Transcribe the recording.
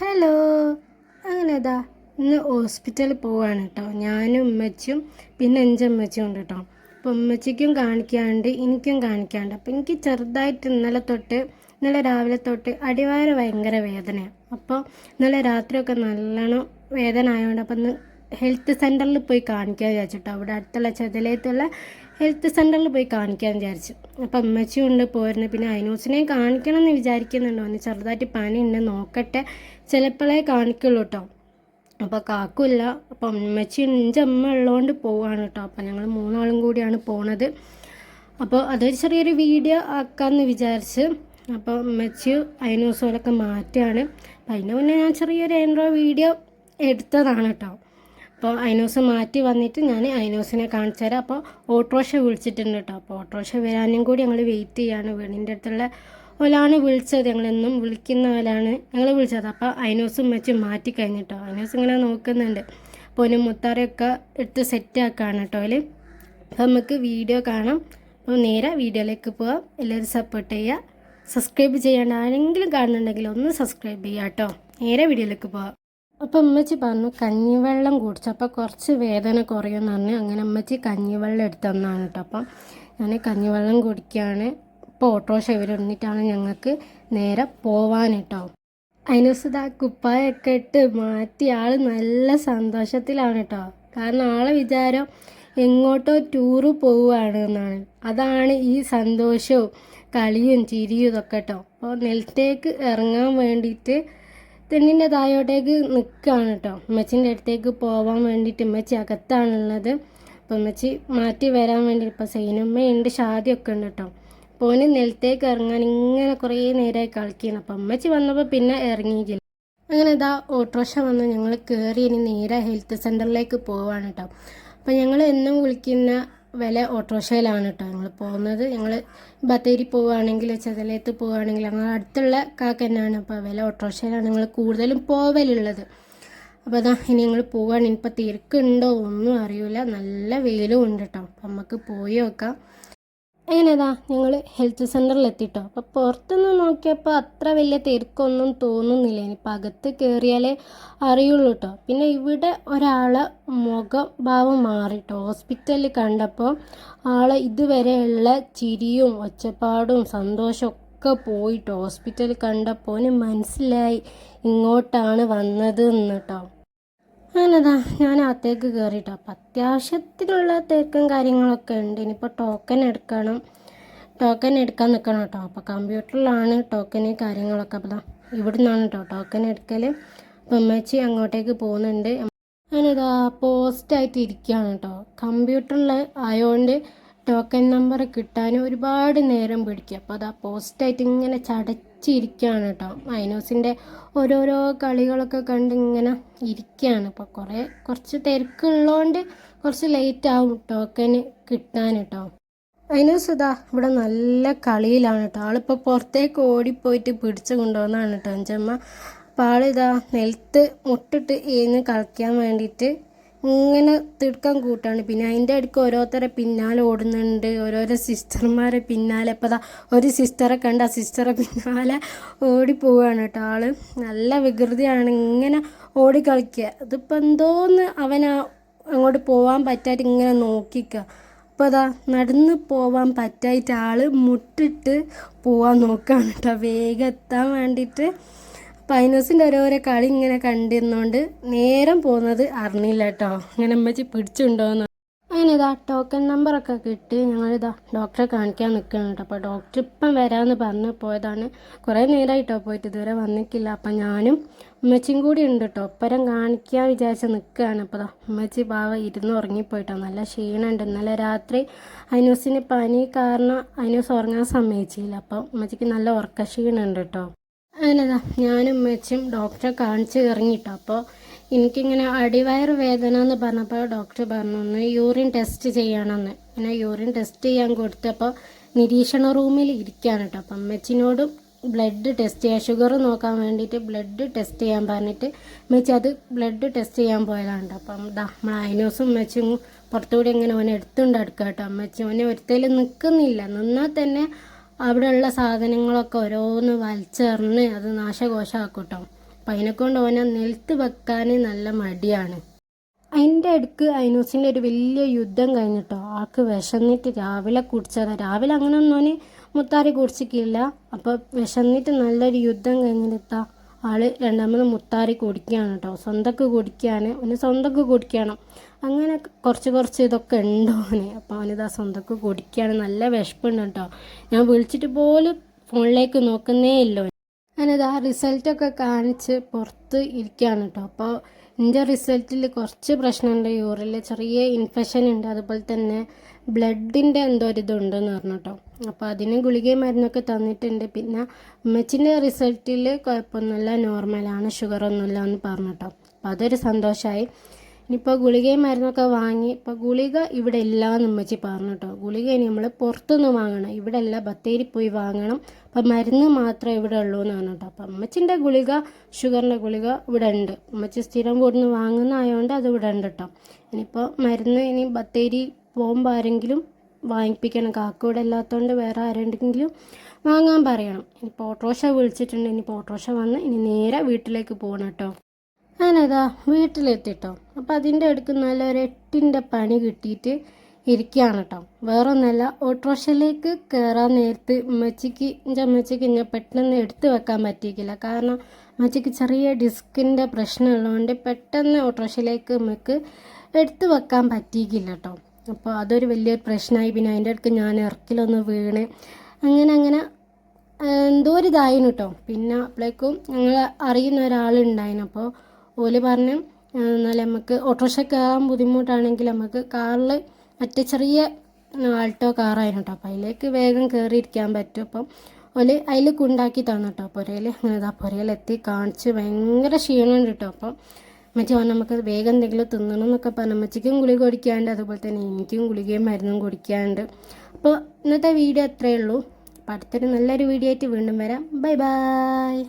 Hello. അങ്ങനെ ഇതാ ഇന്ന് ഹോസ്പിറ്റലിൽ പോവാണ് കേട്ടോ. ഞാനും ഉമ്മച്ചും പിന്നെ അഞ്ചമ്മച്ചും ഉണ്ട് കേട്ടോ. അപ്പോൾ ഉമ്മച്ചിക്കും കാണിക്കാണ്ട് എനിക്കും കാണിക്കാണ്ട്. അപ്പോൾ എനിക്ക് ചെറുതായിട്ട് ഇന്നലെ രാവിലെ തൊട്ട് അടിവയറ് ഭയങ്കര വേദനയാണ്. അപ്പോൾ ഇന്നലെ രാത്രിയൊക്കെ നല്ലോണം വേദന ആയതുകൊണ്ട് അപ്പോൾ ഇന്ന് ഹെൽത്ത് സെൻറ്ററിൽ പോയി കാണിക്കാൻ വിചാരിച്ചിട്ടോ. അവിടെ അടുത്തുള്ള ചെതലേത്തുള്ള ഹെൽത്ത് സെൻറ്ററിൽ പോയി കാണിക്കാൻ വിചാരിച്ചു. അപ്പം അമ്മച്ചിയും ഉണ്ട് പോരുന്നത്. പിന്നെ അയിനൂസിനെയും കാണിക്കണം എന്ന് വിചാരിക്കുന്നുണ്ടോ, അവന് ചെറുതായിട്ട് പനി ഉണ്ട്, നോക്കട്ടെ, ചിലപ്പോഴേ കാണിക്കുള്ളൂ കേട്ടോ. അപ്പോൾ കാക്കില്ല. അപ്പം അമ്മച്ചി അമ്മ ഉള്ളതുകൊണ്ട് പോവാണ് കേട്ടോ. അപ്പം ഞങ്ങൾ മൂന്നാളും കൂടിയാണ് പോണത്. അപ്പോൾ അതൊരു ചെറിയൊരു വീഡിയോ ആക്കാമെന്ന് വിചാരിച്ച്. അപ്പോൾ അമ്മച്ചി അയിനൂസോലൊക്കെ മാറ്റുകയാണ്. അപ്പം അതിന് മുന്നേ ഞാൻ ചെറിയൊരു എൻട്രോ വീഡിയോ എടുത്തതാണ് കേട്ടോ. അപ്പോൾ അയിനൂസ് മാറ്റി വന്നിട്ട് ഞാൻ അയിനൂസിനെ കാണിച്ചു തരാം. അപ്പോൾ ഓട്ടോറിക്ഷ വിളിച്ചിട്ടുണ്ട് കേട്ടോ. അപ്പോൾ ഓട്ടോറിക്ഷ വരാനും കൂടി ഞങ്ങൾ വെയിറ്റ് ചെയ്യാണ്. വീടിൻ്റെ അടുത്തുള്ള ഒരാളാണ് വിളിച്ചത്, ഞങ്ങളെന്നും വിളിക്കുന്ന പോലാണ് ഞങ്ങൾ വിളിച്ചത്. അപ്പോൾ അയിനൂസും വെച്ച് മാറ്റി കഴിഞ്ഞിട്ടോ. അയിനൂസ് ഇങ്ങനെ നോക്കുന്നുണ്ട്. അപ്പോൾ ഒരു മുത്താറയൊക്കെ എടുത്ത് സെറ്റാക്കാണ് കേട്ടോ അതിൽ. അപ്പോൾ നമുക്ക് വീഡിയോ കാണാം. അപ്പോൾ നേരെ വീഡിയോയിലേക്ക് പോവാം. എല്ലാവരും സപ്പോർട്ട് ചെയ്യുക. സബ്സ്ക്രൈബ് ചെയ്യാണ്ട് ആരെങ്കിലും കാണുന്നുണ്ടെങ്കിൽ ഒന്ന് സബ്സ്ക്രൈബ് ചെയ്യുക കേട്ടോ. നേരെ വീഡിയോയിലേക്ക് പോവാം. അപ്പോൾ അമ്മച്ചി പറഞ്ഞു കഞ്ഞിവെള്ളം കുടിച്ചപ്പോൾ കുറച്ച് വേദന കുറയുമെന്ന് പറഞ്ഞു. അങ്ങനെ അമ്മച്ചി കഞ്ഞിവെള്ളം എടുത്തന്നാണ് കേട്ടോ. അപ്പം ഞാൻ കഞ്ഞിവെള്ളം കുടിക്കുകയാണ്. ഇപ്പോൾ ഓട്ടോറിക്ഷ ഇവരിന്നിട്ടാണ് ഞങ്ങൾക്ക് നേരെ പോവാൻ കേട്ടോ. അതിനൂസ് കുപ്പായൊക്കെ ഇട്ട് മാറ്റി ആൾ നല്ല സന്തോഷത്തിലാണ് കേട്ടോ. കാരണം ആളെ വിചാരം എങ്ങോട്ടോ ടൂറ് പോവുകയാണ് എന്നാണ്. അതാണ് ഈ സന്തോഷവും കളിയും ചിരിയും ഇതൊക്കെ കേട്ടോ. അപ്പോൾ നെൽത്തേക്ക് ഇറങ്ങാൻ വേണ്ടിയിട്ട് തെന്നിൻ്റെ താഴോട്ടേക്ക് നിൽക്കുകയാണ് കേട്ടോ. ഉമ്മച്ചിൻ്റെ അടുത്തേക്ക് പോകാൻ വേണ്ടിയിട്ട് ഉമ്മച്ചി അകത്താണുള്ളത്. അപ്പോൾ ഉമ്മച്ചി മാറ്റി വരാൻ വേണ്ടി ഇപ്പോൾ സൈനമ്മയുണ്ട്, ഷാദിയൊക്കെ ഉണ്ട് കേട്ടോ. അപ്പോൾ ഓന് നിലത്തേക്ക് ഇറങ്ങാൻ ഇങ്ങനെ കുറേ നേരമായി കളിക്കണം. അപ്പോൾ ഉമ്മച്ചി വന്നപ്പോൾ പിന്നെ ഇറങ്ങിയില്ല. അങ്ങനെ ഇതാ ഓട്ടോറിക്ഷ വന്ന് ഞങ്ങൾ കയറി ഇനി നേരെ ഹെൽത്ത് സെൻറ്ററിലേക്ക് പോവാണ് കേട്ടോ. അപ്പോൾ ഞങ്ങൾ എന്നും വിളിക്കുന്ന വില ഓട്ടോറിക്ഷയിലാണ് കേട്ടോ ഞങ്ങൾ പോകുന്നത്. ഞങ്ങൾ ബത്തേരി പോവുകയാണെങ്കിൽ ചെതലേത്ത് പോവുകയാണെങ്കിൽ ഞങ്ങൾ അടുത്തുള്ള കാക്ക തന്നെയാണ്. അപ്പോൾ വില ഓട്ടോറിക്ഷയിലാണ് ഞങ്ങൾ കൂടുതലും പോവലുള്ളത്. അപ്പോൾ അതാ ഇനി ഞങ്ങൾ പോവുകയാണ്. ഇനിയിപ്പോൾ തിരക്കുണ്ടോ ഒന്നും അറിയില്ല, നല്ല വെയിലും ഉണ്ട് കേട്ടോ. അപ്പം നമുക്ക് പോയി നോക്കാം. അങ്ങനെതാ ഞങ്ങൾ ഹെൽത്ത് സെൻറ്ററിൽ എത്തിട്ടോ. അപ്പോൾ പുറത്തുനിന്ന് നോക്കിയപ്പോൾ അത്ര വലിയ തിരക്കൊന്നും തോന്നുന്നില്ല. ഇനിയിപ്പോൾ അകത്ത് കയറിയാലേ അറിയുള്ളൂ കേട്ടോ. പിന്നെ ഇവിടെ ഒരാളെ മുഖഭാവം മാറിട്ടോ. ഹോസ്പിറ്റലിൽ കണ്ടപ്പോൾ ആളെ ഇതുവരെയുള്ള ചിരിയും ഒച്ചപ്പാടും സന്തോഷമൊക്കെ പോയിട്ടോ. ഹോസ്പിറ്റലിൽ കണ്ടപ്പോൾ മനസ്സിലായി ഇങ്ങോട്ടാണ് വന്നത് എന്ന് കേട്ടോ. അങ്ങനെതാ ഞാൻ അകത്തേക്ക് കയറിയിട്ടോ. അപ്പം അത്യാവശ്യത്തിനുള്ള തിരക്കും കാര്യങ്ങളൊക്കെ ഉണ്ട്. ഇനിയിപ്പോൾ ടോക്കൺ എടുക്കാൻ നിൽക്കണം കേട്ടോ. അപ്പോൾ കമ്പ്യൂട്ടറിലാണ് ടോക്കന് കാര്യങ്ങളൊക്കെ. അപ്പോൾ ഇവിടെ നിന്നാണ് കേട്ടോ ടോക്കൺ എടുക്കൽ. അപ്പം അമ്മച്ചി അങ്ങോട്ടേക്ക് പോകുന്നുണ്ട്. അങ്ങനെതാ പോസ്റ്റായിട്ട് ഇരിക്കുകയാണ് കേട്ടോ. കമ്പ്യൂട്ടറിൽ ആയതുകൊണ്ട് ടോക്കൺ നമ്പർ കിട്ടാൻ ഒരുപാട് നേരം പിടിക്കും. അപ്പോൾ അതാ പോസ്റ്റായിട്ട് ഇങ്ങനെ ചടച്ചിരിക്കുകയാണ് കേട്ടോ. അയിനൂസിൻ്റെ ഓരോരോ കളികളൊക്കെ കണ്ട് ഇങ്ങനെ ഇരിക്കുകയാണ്. അപ്പോൾ കുറച്ച് തിരക്കുള്ളതുകൊണ്ട് കുറച്ച് ലേറ്റ് ആവും ടോക്കന് കിട്ടാൻ കേട്ടോ. അയിനൂസ് ഇതാ ഇവിടെ നല്ല കളിയിലാണ് കേട്ടോ. ആളിപ്പോൾ പുറത്തേക്ക് ഓടിപ്പോയിട്ട് പിടിച്ചു കൊണ്ടുവന്നാണ് കേട്ടോ അഞ്ചമ്മ. അപ്പോൾ ആളിതാ നിലത്ത് മുട്ടിട്ട് ഇരുന്ന് കളിക്കാൻ വേണ്ടിയിട്ട് ഇങ്ങനെ തിടുക്കം കൂട്ടാണ്. പിന്നെ അതിൻ്റെ ഇടയ്ക്ക് ഓരോരുത്തരെ പിന്നാലെ ഓടുന്നുണ്ട്, ഓരോരോ സിസ്റ്റർമാരെ പിന്നാലെ. ഇപ്പോൾ ഒരു സിസ്റ്ററെ കണ്ട് ആ സിസ്റ്ററെ പിന്നാലെ ഓടിപ്പോവുകയാണ് കേട്ടോ. ആൾ നല്ല വികൃതിയാണ്, ഇങ്ങനെ ഓടിക്കളിക്കുക. അതിപ്പോൾ എന്തോന്ന് അങ്ങോട്ട് പോകാൻ പറ്റായിട്ട് ഇങ്ങനെ നോക്കിക്കുക. അപ്പോൾ നടന്ന് പോവാൻ പറ്റായിട്ട് ആൾ മുട്ടിട്ട് പോവാൻ നോക്കുകയാണ് കേട്ടോ, വേഗം എത്താൻ വേണ്ടിയിട്ട്. പൈനൂസിൻ്റെ ഓരോരോ കളി ഇങ്ങനെ കണ്ടിരുന്നോണ്ട് നേരം പോകുന്നത് അറിഞ്ഞില്ല കേട്ടോ. അങ്ങനെ അമ്മച്ചി പിടിച്ചുണ്ടോയെന്ന്. അങ്ങനെ ഇതാ ടോക്കൺ നമ്പറൊക്കെ കിട്ടി ഞങ്ങളിതാ ഡോക്ടറെ കാണിക്കാൻ നിൽക്കണം കേട്ടോ. അപ്പോൾ ഡോക്ടർ ഇപ്പം വരാമെന്ന് പറഞ്ഞ് പോയതാണ്. കുറേ നേരമായിട്ടോ പോയിട്ട് ഇതുവരെ വന്നിട്ടില്ല. അപ്പം ഞാനും ഉമ്മച്ചിയും കൂടി ഉണ്ട് കേട്ടോ. ഒപ്പരം കാണിക്കാൻ വിചാരിച്ച് നിൽക്കുകയാണ്. അപ്പോൾ ഉമ്മച്ചി പാവ ഇരുന്ന് ഉറങ്ങിപ്പോയിട്ടോ. നല്ല ക്ഷീണമുണ്ട്. ഇന്നലെ രാത്രി അനൂസിന് പനി കാരണം അനൂസ് ഉറങ്ങാൻ സമ്മതിച്ചില്ല. അപ്പം ഉമ്മച്ചിക്ക് നല്ല ഉറക്ക ക്ഷീണമുണ്ട് കേട്ടോ. അങ്ങനെതാ ഞാനും ഉമ്മച്ചും ഡോക്ടറെ കാണിച്ച് ഇറങ്ങിട്ടോ. അപ്പോൾ എനിക്കിങ്ങനെ അടിവയറ് വേദന എന്ന് പറഞ്ഞപ്പോൾ ഡോക്ടർ പറഞ്ഞു ഒന്ന് യൂറിൻ ടെസ്റ്റ് ചെയ്യണമെന്ന്. അങ്ങനെ യൂറിൻ ടെസ്റ്റ് ചെയ്യാൻ കൊടുത്തപ്പോൾ നിരീക്ഷണ റൂമിൽ ഇരിക്കുകയാണ് കേട്ടോ. അപ്പം അമ്മച്ചിനോടും ബ്ലഡ് ടെസ്റ്റ് ചെയ്യാൻ, ഷുഗർ നോക്കാൻ വേണ്ടിയിട്ട് ബ്ലഡ് ടെസ്റ്റ് ചെയ്യാൻ പറഞ്ഞിട്ട് അമ്മച്ചി അത് ബ്ലഡ് ടെസ്റ്റ് ചെയ്യാൻ പോയതാണ്. അപ്പം നമ്മൾ അയിനൂസും അമ്മച്ചും പുറത്തുകൂടി ഇങ്ങനെ ഓനെ എടുത്തുകൊണ്ട് അടുക്കുക കേട്ടോ. അമ്മച്ചി ഓനെ ഒരുത്തേലും നിൽക്കുന്നില്ല. നിന്നാൽ തന്നെ അവിടെയുള്ള സാധനങ്ങളൊക്കെ ഓരോന്ന് വലിച്ചെറിഞ്ഞ് അത് നാശകോശമാക്കും കേട്ടോ. അപ്പം അതിനെക്കൊണ്ട് ഓനെ നിലത്ത് വെക്കാൻ നല്ല മടിയാണ്. അതിൻ്റെ ഇടയ്ക്ക് ഐനൂസിൻ്റെ ഒരു വലിയ യുദ്ധം കഴിഞ്ഞിട്ടോ ആൾക്ക് വിശന്നിട്ട് രാവിലെ കുടിച്ചതാണ്. രാവിലെ അങ്ങനെ ഒന്നും ഓന് മുത്താറി കുടിച്ചിട്ടില്ല. അപ്പോൾ വിശന്നിട്ട് നല്ലൊരു യുദ്ധം കഴിഞ്ഞിട്ടാ ആള് രണ്ടാമത് മുത്താറി കുടിക്കുകയാണ് കേട്ടോ. സ്വന്തക്ക് കുടിക്കുകയാണ്, ഓന് സ്വന്തക്ക് കുടിക്കണം. അങ്ങനെ കുറച്ച് ഇതൊക്കെ ഉണ്ടോ ഓന്. അപ്പോൾ അവനിതാ സ്വന്തക്ക് കുടിക്കുകയാണ്. നല്ല വിശപ്പുണ്ട് കേട്ടോ. ഞാൻ വിളിച്ചിട്ട് പോലും ഫോണിലേക്ക് നോക്കുന്നേ ഇല്ല. ഞാനിത് ആ റിസൾട്ടൊക്കെ കാണിച്ച് പുറത്ത് ഇരിക്കുകയാണ് കേട്ടോ. അപ്പോൾ എൻ്റെ റിസൾട്ടിൽ കുറച്ച് പ്രശ്നമുണ്ട്. യൂറിനിൽ ചെറിയ ഇൻഫെക്ഷൻ ഉണ്ട്, അതുപോലെ തന്നെ ബ്ലഡിൻ്റെ എന്തോ ഒരു ഇതുണ്ടെന്ന് പറഞ്ഞു കേട്ടോ. അപ്പോൾ അതിന് ഗുളികയും മരുന്നൊക്കെ തന്നിട്ടുണ്ട്. പിന്നെ ഉമ്മച്ചിൻ്റെ റിസൾട്ടിൽ കുഴപ്പമൊന്നുമില്ല, നോർമലാണ്, ഷുഗറൊന്നുമില്ല എന്ന് പറഞ്ഞു കേട്ടോ. അപ്പോൾ അതൊരു സന്തോഷമായി. ഇനിയിപ്പോൾ ഗുളികയും മരുന്നൊക്കെ വാങ്ങി. ഇപ്പോൾ ഗുളിക ഇവിടെ ഇല്ല എന്ന് ഉമ്മച്ചി പറഞ്ഞു കേട്ടോ. ഗുളിക ഇനി നമ്മൾ പുറത്തുനിന്ന് വാങ്ങണം, ഇവിടെ അല്ല ബത്തേരി പോയി വാങ്ങണം. അപ്പം മരുന്ന് മാത്രമേ ഇവിടെ ഉള്ളൂ എന്ന് പറഞ്ഞു കേട്ടോ. അപ്പം അമ്മച്ചിൻ്റെ ഗുളിക, ഷുഗറിൻ്റെ ഗുളിക ഇവിടെ ഉണ്ട്. ഉമ്മച്ചി സ്ഥിരം കൂടുന്ന് വാങ്ങുന്നതായതുകൊണ്ട് അത് ഇവിടെ ഉണ്ട് കേട്ടോ. ഇനിയിപ്പോൾ മരുന്ന് ഇനി ബത്തേരി പോകുമ്പോൾ ആരെങ്കിലും വാങ്ങിപ്പിക്കണം. കാക്ക ഇവിടെ ഇല്ലാത്തതുകൊണ്ട് വേറെ ആരെങ്കിലും വാങ്ങാൻ പറയണം. ഇനിയിപ്പോൾ ഓട്ടോറിക്ഷ വിളിച്ചിട്ടുണ്ട്. ഇനിയിപ്പോൾ ഓട്ടോറിക്ഷ വന്ന് ഇനി നേരെ വീട്ടിലേക്ക് പോകണം കേട്ടോ. ഞാനതാ വീട്ടിലെത്തിട്ടോ. അപ്പോൾ അതിൻ്റെ അടുക്ക് നല്ലൊരു 8ൻ്റെ പണി കിട്ടിയിട്ട് ഇരിക്കുകയാണ് കേട്ടോ. വേറൊന്നല്ല, ഓട്ടോറിക്ഷയിലേക്ക് കയറാൻ നേരത്ത് എൻ്റെ അമ്മച്ചിക്ക് ഞാൻ പെട്ടെന്ന് എടുത്തു വെക്കാൻ പറ്റിയിട്ടില്ല. കാരണം അമ്മച്ചിക്ക് ചെറിയ ഡിസ്കിൻ്റെ പ്രശ്നമുള്ളതുകൊണ്ട് പെട്ടെന്ന് ഓട്ടോറിക്ഷയിലേക്ക് നമുക്ക് എടുത്തു വെക്കാൻ പറ്റിയിട്ടില്ല കേട്ടോ. അപ്പോൾ അതൊരു വലിയൊരു പ്രശ്നമായി. പിന്നെ അതിൻ്റെ അടുക്ക് ഞാൻ ഇറക്കിലൊന്ന് വീണ് അങ്ങനെ എന്തോ ഒരു ഇതായിരുന്നു കേട്ടോ. പിന്നെ അപ്പോഴേക്കും ഞങ്ങൾ അറിയുന്ന ഒരാളുണ്ടായിരുന്നു. അപ്പോൾ ഓല് പറഞ്ഞു എന്നാലും നമുക്ക് ഓട്ടോറിക്ഷ കയറാൻ ബുദ്ധിമുട്ടാണെങ്കിൽ നമുക്ക് കാറിൽ മറ്റേ ചെറിയ ആൾട്ടോ കാറായിരുന്നു കേട്ടോ. അപ്പോൾ അതിലേക്ക് വേഗം കയറിയിരിക്കാൻ പറ്റും. അപ്പം ഓല് അതിൽ കൊണ്ടാക്കി തന്നു കേട്ടോ. പുരയിൽ അങ്ങനെ ഇതാ പുരയിലെത്തി കാണിച്ച് ഭയങ്കര ക്ഷീണമുണ്ട് കേട്ടോ. അപ്പം അമ്മച്ചി പറഞ്ഞു നമുക്ക് വേഗം എന്തെങ്കിലും തിന്നണം എന്നൊക്കെ പറഞ്ഞു. അമ്മച്ചിക്കും ഗുളിക കുടിക്കാണ്ട്, അതുപോലെ തന്നെ എനിക്കും ഗുളികയും മരുന്നും കുടിക്കാണ്ട്. അപ്പോൾ ഇന്നത്തെ വീഡിയോ അത്രയേ ഉള്ളൂ. അപ്പോൾ അടുത്തൊരു നല്ലൊരു വീഡിയോ ആയിട്ട് വീണ്ടും വരാം. Bye bye.